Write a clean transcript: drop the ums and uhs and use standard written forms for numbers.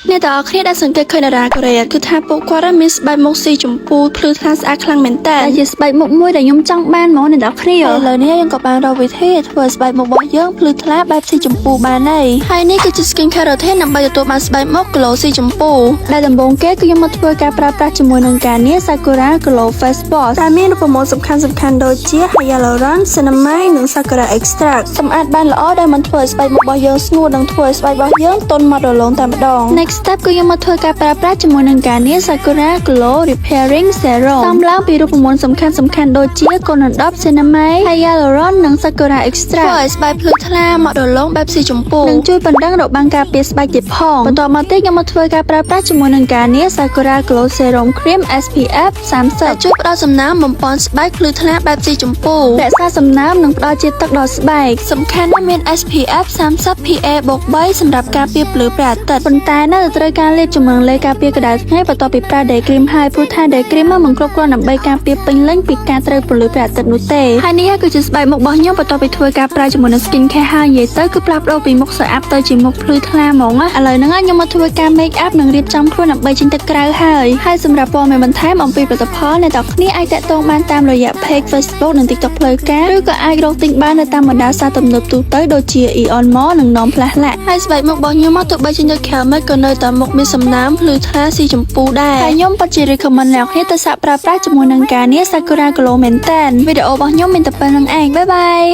អ្នកទាំងអស់គ្នាដែលសង្កេតឃើញតារាកូរ៉េគឺថាពួកគាត់មានស្បែកមុខស៊ីជម្ពូភ្លឺថ្លាស្អាតខ្លាំងមែនតើជាស្បែកមុខមួយដែលខ្ញុំចង់បានហ្មងអ្នកទាំងអស់គ្នាឥឡូវនេះយើងក៏បានរកវិធីធ្វើស្បែកមុខរបស់យើងភ្លឺថ្លាបែបស៊ីជម្ពូបានហើយហើយនេះគឺជា skin care routine ដើម្បីទទួលបានស្បែកមុខ glow ស៊ីជម្ពូដែលដំបូងគេគឺខ្ញុំមកធ្វើការប្រើប្រាស់ជាមួយនឹងការងារ Sakura Glow Face Wash ដែលមានរូបមន្តសំខាន់ៗដូចជា Hyaluron Cinnamide និង Sakura Extract សម្អាតបានល្អដែលមិនធ្វើឲ្យស្បែកមុខរបស់យើងស្ងួតនិងធ្វើឲ្យស្បែករបស់យើងទន់ម៉ត់រលោងតែម្ដង Next step គឺខ្ញុំមកធ្វើការប្រើប្រាស់ជាមួយនឹងការងារ Sakura Glow Repairing Serum តាមឡើងពីរូបមន្តសំខាន់ៗដូចជា Conadop Cinnamide Hyaluron និង Sakura Extract ធ្វើឲ្យស្បែកភ្លឺថ្លាម៉ត់រលោងបែបស៊ីជម្ពូនិងជួយបណ្ដឹងរបាំងការពារស្បែកទៀតផងបន្ទាប់មកទៀតខ្ញុំមកធ្វើការប្រើប្រាស់ជាមួយនឹងការងារ Sakura Glow Serum Cream SPF 30ជួយផ្ដល់សំណើមបំពេញស្បែកភ្លឺថ្លាបែបស៊ីជម្ពូរក្សាសំណើមនិងផ្ដល់ជាតិទឹកដល់ស្បែកសំខាន់ណាស់មាន SPF 30 PA+3 សម្រាប់ការពារភ្លឺព្រះអាទិត្យប៉ុន្តែនៅត្រូវការលេបជំនឿលេការពារក្តៅថ្ងៃបន្ទាប់ពីប្រើ Day Cream ហើយព្រោះថា Day Cream មិនគ្រប់គ្រាន់ដើម្បីការពារពេញលេញពីការត្រូវពន្លឺព្រះអាទិត្យនោះទេហើយនេះគឺជាស្បែកមុខរបស់ខ្ញុំបន្ទាប់ពីធ្វើការប្រើជាមួយនឹង Skin Care ហើយនិយាយទៅគឺផ្លាស់ប្ដូរពីមុខស្រអាប់ទៅជាមុខភ្លឺថ្លាហ្មងណាឥឡូវហ្នឹងខ្ញុំមកធ្វើការ Make up និងរៀបចំខ្លួនដើម្បីចេញទៅក្រៅហើយសម្រាប់ព័ត៌មានបន្ថែមអំពីផលិតផលអ្នកទាំងគ្នាអាចតាក់ទងបានតាមរយៈ Page Facebook និង TikTok ផ្លូវការឬក៏អាចរកទិញបាននៅតាមបណ្ដាសាទំនើបទូទៅដូចជា Aeon Mall និង Nom Plus Lac ហើយស្បែកមុខរបស់ខ្ញុំមកទោះបីចេញទៅក្រៅមិនក៏នៅតែមុខមានសំណើមភ្លឺថ្លាស៊ីជម្ពូដែរហើយខ្ញុំពិតជា recommend អ្នកគ្នាទៅសាកប្រើប្រាស់ជាមួយនឹងការងារ Sakura Glow មែនតើវីដេអូរបស់ខ្ញុំមានតែប៉ុណ្្នឹងឯងបាយបាយ